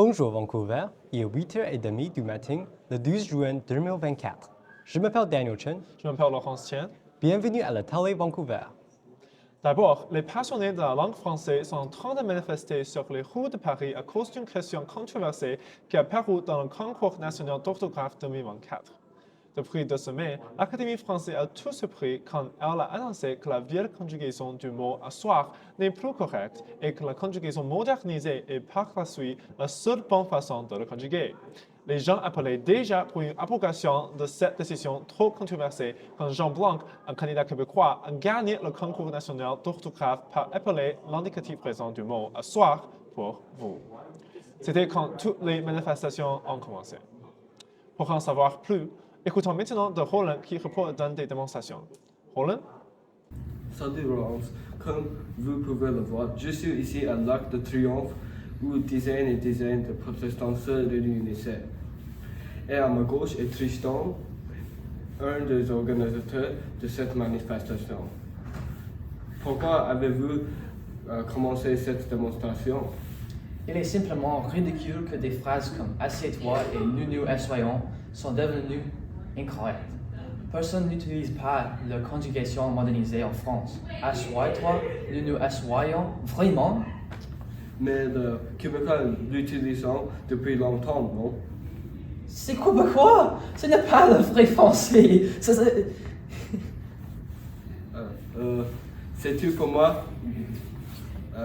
Bonjour Vancouver, il est 8h30 du matin, le 12 juin 2024. Je m'appelle Daniel Chen. Je m'appelle Laurence Tien. Bienvenue à la Télé Vancouver. D'abord, les passionnés de la langue française sont en train de manifester sur les rues de Paris à cause d'une question controversée qui a paru dans le concours national d'orthographe 2024. Depuis 2 semaines, l'Académie française a tout surpris quand elle a annoncé que la vieille conjugaison du mot asseoir n'est plus correcte et que la conjugaison modernisée est par la suite la seule bonne façon de le conjuguer. Les gens appelaient déjà pour une abrogation de cette décision trop controversée quand Jean Blanc, un candidat québécois, a gagné le concours national d'orthographe par appeler l'indicatif présent du mot asseoir pour vous. C'était quand toutes les manifestations ont commencé. Pour en savoir plus, écoutons maintenant de Roland qui reporte dans des démonstrations. Roland? Salut Laurence, comme vous pouvez le voir, je suis ici à l'Arc de Triomphe où dizaines et dizaines de protestants se réunissaient. Et à ma gauche est Tristan, un des organisateurs de cette manifestation. Pourquoi avez-vous commencé cette démonstration? Il est simplement ridicule que des phrases comme « assieds-toi » et « nous nous assoyons » sont devenues incorrectes. Personne n'utilise pas la conjugation modernisée en France. « Assois-toi »,« nous nous assoyons », vraiment? Mais le Québécois l'utilisent depuis longtemps, non? C'est quoi? Ce n'est pas le vrai français. C'est tout pour moi.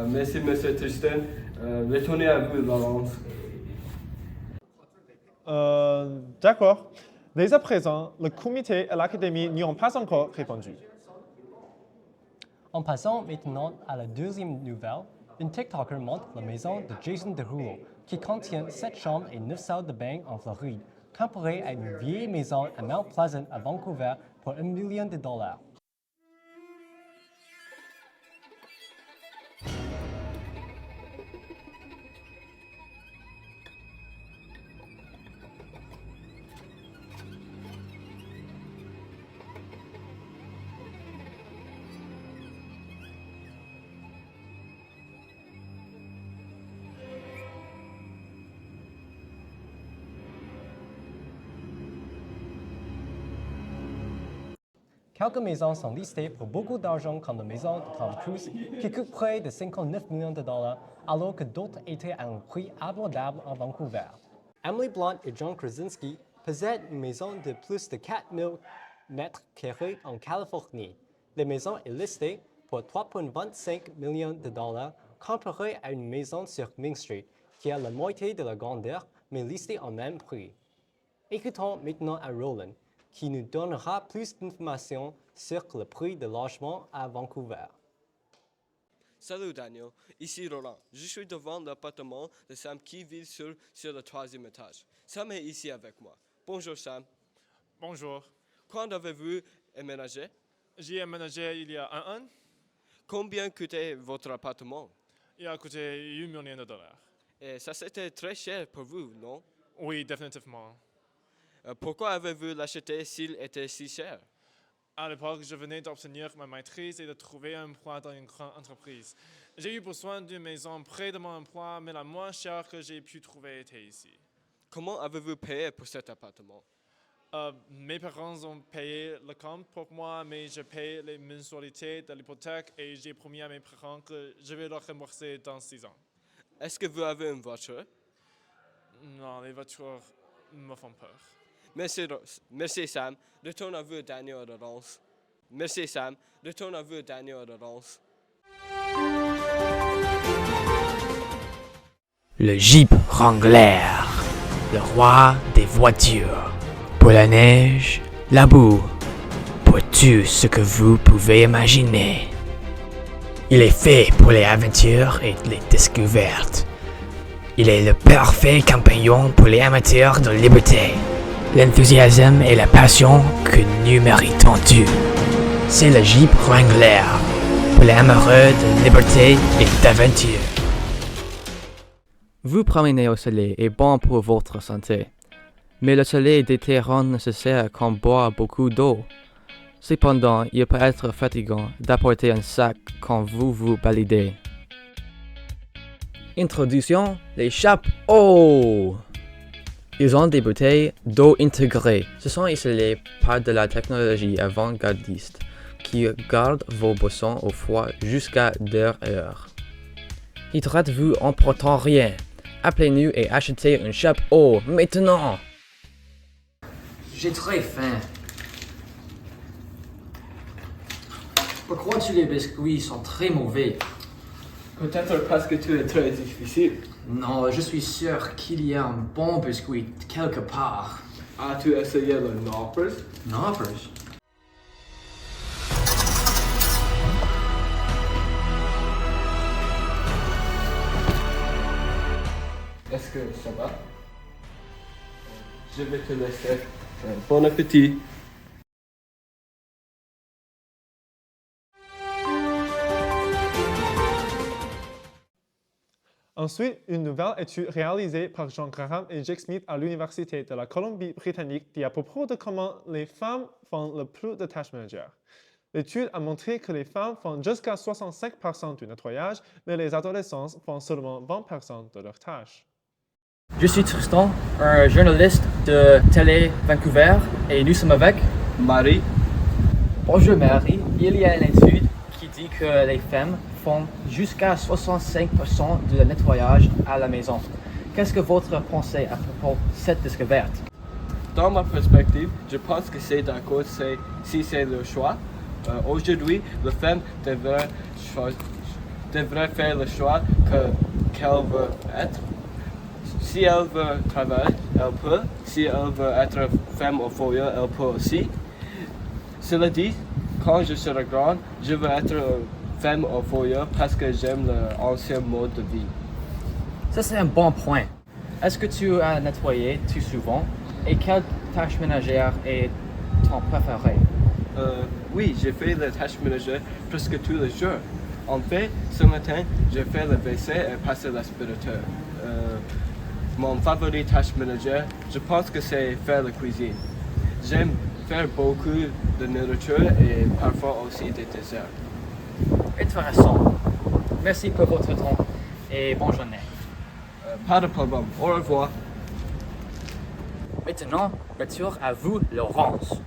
Merci, M. Tristan. Retournez à vous, Laurence. D'accord. Dès à présent, le comité et l'Académie n'y ont pas encore répondu. En passant maintenant à la deuxième nouvelle, une TikToker montre la maison de Jason Derulo qui contient 7 chambres et 9 salles de bain en Floride, comparée à une vieille maison à Mount Pleasant à Vancouver pour $1 million. Quelques maisons sont listées pour beaucoup d'argent comme la maison de Tom Cruise qui coûte près de $59 millions alors que d'autres étaient à un prix abordable à Vancouver. Emily Blunt et John Krasinski possèdent une maison de plus de 4000 mètres carrés en Californie. La maison est listée pour $3,25 millions comparée à une maison sur Main Street qui a la moitié de la grandeur mais listée en même prix. Écoutons maintenant à Roland, qui nous donnera plus d'informations sur le prix de logement à Vancouver. Salut Daniel, ici Roland. Je suis devant l'appartement de Sam qui vit sur le 3e étage. Sam est ici avec moi. Bonjour Sam. Bonjour. Quand avez-vous emménagé? J'ai emménagé il y a un an. Combien coûtait votre appartement? Il a coûté $1 million. Et ça c'était très cher pour vous, non? Oui, définitivement. Pourquoi avez-vous l'acheté s'il était si cher? À l'époque, je venais d'obtenir ma maîtrise et de trouver un emploi dans une grande entreprise. J'ai eu besoin d'une maison près de mon emploi, mais la moins chère que j'ai pu trouver était ici. Comment avez-vous payé pour cet appartement? Mes parents ont payé le compte pour moi, mais je paye les mensualités de l'hypothèque et j'ai promis à mes parents que je vais leur rembourser dans 6 ans. Est-ce que vous avez une voiture? Non, les voitures me font peur. Merci Sam. Retourne à vous Daniel et Laurence. Merci Sam. Retourne à vous Daniel et Laurence. Le Jeep Wrangler, le roi des voitures. Pour la neige, la boue, pour tout ce que vous pouvez imaginer. Il est fait pour les aventures et les découvertes. Il est le parfait compagnon pour les amateurs de liberté, l'enthousiasme et la passion que nous méritons tous. C'est le Jeep Wrangler, pour les amoureux de liberté et d'aventure. Vous promener au soleil est bon pour votre santé, mais le soleil d'été rend nécessaire qu'on boive beaucoup d'eau. Cependant, il peut être fatigant d'apporter un sac quand vous vous baladez. Introduction, les chapeaux. Ils ont des bouteilles d'eau intégrées. Ce sont isolés par de la technologie avant-gardiste qui garde vos boissons au froid jusqu'à 2 heures. Hydratez-vous en portant rien. Appelez-nous et achetez un chapeau maintenant. J'ai très faim. Pourquoi tous les biscuits sont très mauvais? Peut-être parce que tu es très difficile. Non, je suis sûr qu'il y a un bon biscuit quelque part. As-tu essayé le Knoppers? Knoppers? Est-ce que ça va? Je vais te laisser. Bon appétit. Ensuite, une nouvelle étude réalisée par John Graham et Jake Smith à l'Université de la Colombie-Britannique dit à propos de comment les femmes font le plus de tâches ménagères. L'étude a montré que les femmes font jusqu'à 65% du nettoyage, mais les adolescents font seulement 20% de leurs tâches. Je suis Tristan, un journaliste de Télé Vancouver, et nous sommes avec Marie, Bonjour Marie. Il y a une étude qui dit que les femmes font jusqu'à 65% de nettoyage à la maison. Qu'est-ce que votre pensée à propos de cette découverte? dans ma perspective, je pense que c'est d'accord si c'est le choix. Aujourd'hui, la femme devrait faire le choix qu'elle veut être. Si elle veut travailler, elle peut. Si elle veut être femme au foyer, elle peut aussi. Cela dit, quand je serai grande, je veux être femme au foyer parce que j'aime l'ancien mode de vie. Ça, c'est un bon point. Est-ce que tu as nettoyé tout souvent? Et quelle tâche ménagère est ton préféré? Oui, j'ai fait les tâches ménagères presque tous les jours. En fait, ce matin, j'ai fait le WC et passé l'aspirateur. Mon favori tâche ménagère, je pense que c'est faire la cuisine. J'aime faire beaucoup de nourriture et parfois aussi des desserts. Intéressant. Merci pour votre temps et bonne journée. Pas de problème. Au revoir. Maintenant, retour à vous, Laurence.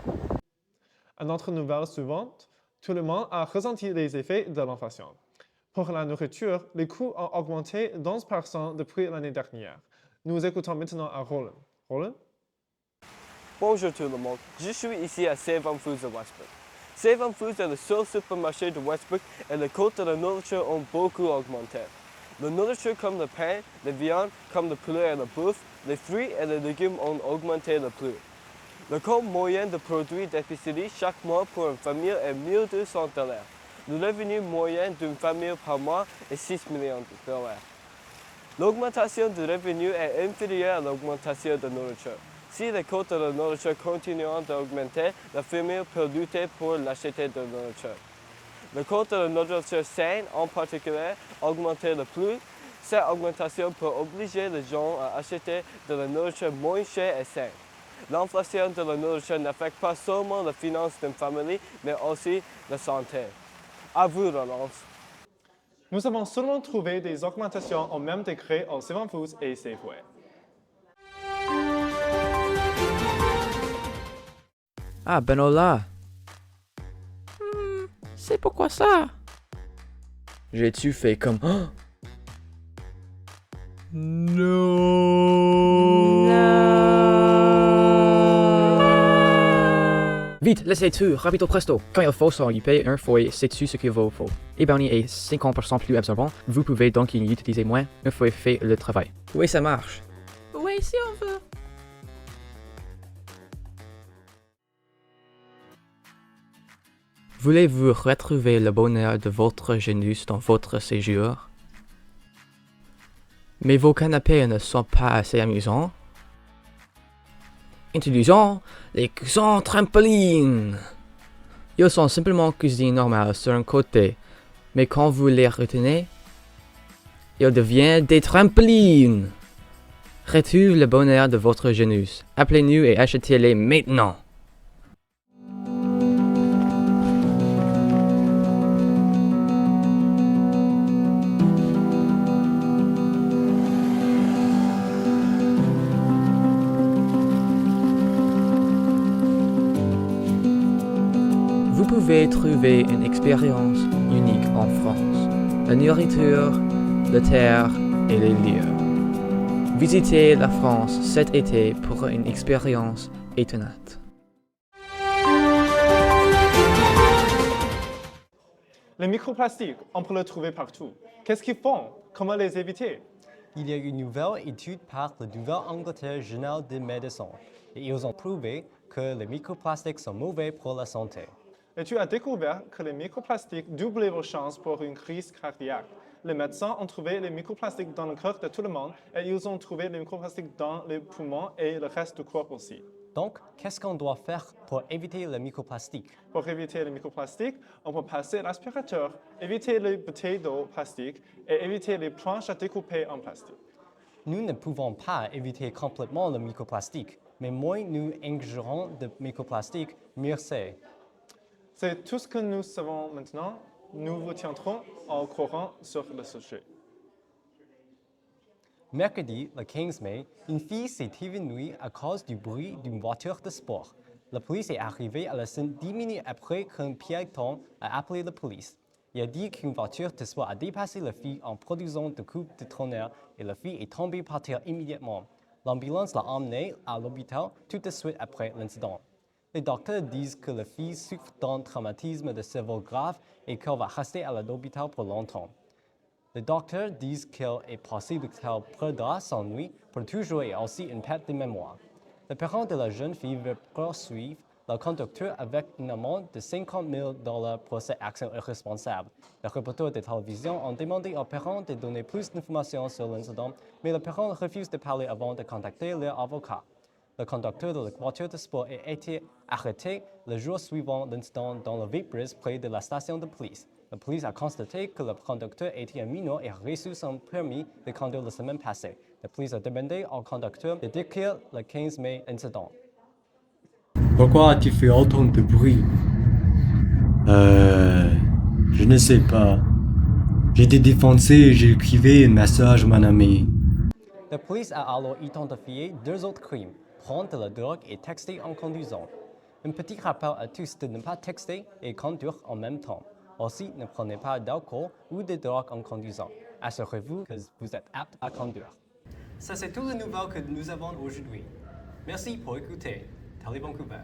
À notre nouvelle suivante, tout le monde a ressenti les effets de l'inflation. Pour la nourriture, les coûts ont augmenté de 11% depuis l'année dernière. Nous écoutons maintenant à Roland. Roland? Bonjour tout le monde, je suis ici à Save Foods de Westbrook. Save Foods est le seul supermarché de Westbrook et les coûts de la nourriture ont beaucoup augmenté. La nourriture comme le pain, les viandes comme le poulet et la bouffe, les fruits et les légumes ont augmenté le plus. Le coût moyen de produits d'épicerie chaque mois pour une famille est 1 200 $. Le revenu moyen d'une famille par mois est 6 millions de $. L'augmentation du revenu est inférieure à l'augmentation de la nourriture. Si les coûts de la nourriture continuent d'augmenter, la famille peut lutter pour l'acheter de la nourriture. Le coût de la nourriture saine, en particulier, augmente le plus. Cette augmentation peut obliger les gens à acheter de la nourriture moins chère et saine. L'inflation de la nourriture n'affecte pas seulement la finance d'une famille, mais aussi la santé. À vous, Laurence. Nous avons seulement trouvé des augmentations au même degré au Save Foods et Safeway. Ah, Benola. C'est pourquoi ça? J'ai-tu fait comme... Oh! Vite, laissez tout, rapido presto. Quand il faut s'occuper un foyer, sais-tu ce qu'il vous faut? Épargner est 50% plus absorbant. Vous pouvez donc y utiliser moins. Un foyer fait le travail. Oui, ça marche. Oui, si on veut. Voulez-vous retrouver le bonheur de votre jeunesse dans votre séjour? Mais vos canapés ne sont pas assez amusants? Introduisons les coussins trampolines. Ils sont simplement cuisines normales sur un côté, mais quand vous les retenez, ils deviennent des trampolines. Retrouvez le bonheur de votre jeunesse. Appelez-nous et achetez-les maintenant. pouvez trouver une expérience unique en France. La nourriture, la terre et les lieux. Visitez la France cet été pour une expérience étonnante. Les microplastiques, on peut les trouver partout. Qu'est-ce qu'ils font? Comment les éviter? Il y a une nouvelle étude par le Nouvelle-Angleterre Journal de médecine et ils ont prouvé que les microplastiques sont mauvais pour la santé. L'étude a découvert que les microplastiques doublent vos chances pour une crise cardiaque. Les médecins ont trouvé les microplastiques dans le cœur de tout le monde et ils ont trouvé les microplastiques dans les poumons et le reste du corps aussi. Donc, qu'est-ce qu'on doit faire pour éviter les microplastiques? Pour éviter les microplastiques, on peut passer l'aspirateur, éviter les bouteilles d'eau plastique et éviter les planches à découper en plastique. Nous ne pouvons pas éviter complètement le microplastique, mais moins nous ingérons de microplastique, mieux c'est. C'est tout ce que nous savons maintenant. Nous vous tiendrons au courant sur le sujet. Mercredi, le 15 mai, une fille s'est évanouie à cause du bruit d'une voiture de sport. La police est arrivée à la scène 10 minutes après qu'un piéton a appelé la police. Il a dit qu'une voiture de sport a dépassé la fille en produisant des coups de tonnerre et la fille est tombée par terre immédiatement. L'ambulance l'a emmenée à l'hôpital tout de suite après l'incident. Les docteurs disent que la fille souffre d'un traumatisme de cerveau grave et qu'elle va rester à l'hôpital pour longtemps. Les docteurs disent qu'il est possible qu'elle perdra son nuit pour toujours et aussi une perte de mémoire. Les parents de la jeune fille veulent poursuivre le conducteur avec une amende de $50 000 pour cette action irresponsable. Les reporters de télévision ont demandé aux parents de donner plus d'informations sur l'incident, mais les parents refusent de parler avant de contacter leur avocat. Le conducteur de la voiture de sport a été arrêté le jour suivant l'incident dans le Vapers près de la station de police. La police a constaté que le conducteur était un mineur et a reçu son permis de conduire la semaine passée. La police a demandé au conducteur de décrire le 15 mai incident. Pourquoi as-tu fait autant de bruit? Je ne sais pas. J'étais défoncé et j'écrivais un message à mon ami. La police a alors identifié 2 autres crimes, prendre de la drogue et texter en conduisant. Un petit rappel à tous de ne pas texter et conduire en même temps. Aussi, ne prenez pas d'alcool ou de drogue en conduisant. Assurez-vous que vous êtes apte à conduire. Ça, c'est toutes les nouvelles que nous avons aujourd'hui. Merci pour écouter. Télé Vancouver.